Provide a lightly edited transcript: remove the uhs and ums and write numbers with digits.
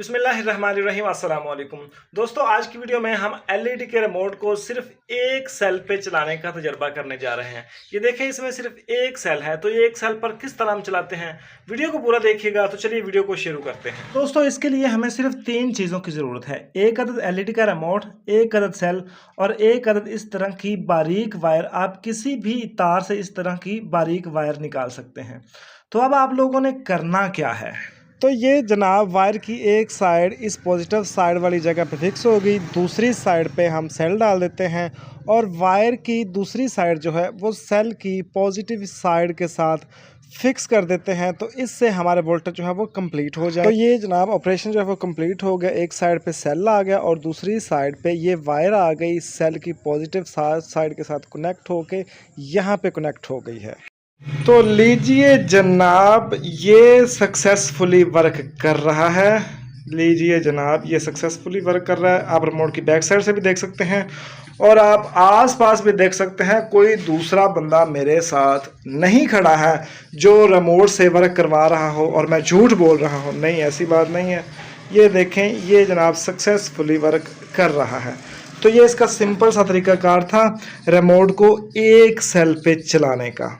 बिस्मिल्लाहिर्रहमानिर्रहीम अस्सलाम वालेकुम दोस्तों, आज की वीडियो में हम एलईडी के रिमोट को सिर्फ एक सेल पे चलाने का तजर्बा करने जा रहे हैं। ये देखें, इसमें सिर्फ एक सेल है, तो ये एक सेल पर किस तरह हम चलाते हैं, वीडियो को पूरा देखिएगा। तो चलिए वीडियो को शुरू करते हैं। दोस्तों, इसके लिए हमें सिर्फ 3 चीज़ों की ज़रूरत है। एक अदद एलईडी का रिमोट, एक अदद सेल और एक अदद इस तरह की बारीक वायर। आप किसी भी तार से इस तरह की बारीक वायर निकाल सकते हैं। तो अब आप लोगों ने करना क्या है, तो ये जनाब वायर की एक साइड इस पॉजिटिव साइड वाली जगह पे फिक्स होगी, दूसरी साइड पे हम सेल डाल देते हैं और वायर की दूसरी साइड जो है वो सेल की पॉजिटिव साइड के साथ फिक्स कर देते हैं। तो इससे हमारे वोल्टेज जो है वो कंप्लीट हो जाए। तो ये जनाब ऑपरेशन जो है वो कंप्लीट हो गया। एक साइड पे सेल आ गया और दूसरी साइड पे ये वायर आ गई, सेल की पॉजिटिव साइड के साथ कनेक्ट होके यहाँ पे कनेक्ट हो गई है। तो लीजिए जनाब, ये सक्सेसफुली वर्क कर रहा है। लीजिए जनाब, ये सक्सेसफुली वर्क कर रहा है। आप रिमोट की बैक साइड से भी देख सकते हैं और आप आसपास भी देख सकते हैं। कोई दूसरा बंदा मेरे साथ नहीं खड़ा है जो रिमोट से वर्क करवा रहा हो और मैं झूठ बोल रहा हूँ। नहीं, ऐसी बात नहीं है। ये देखें, ये जनाब सक्सेसफुली वर्क कर रहा है। तो ये इसका सिंपल सा तरीकाकार था रिमोट को एक सेल पे चलाने का।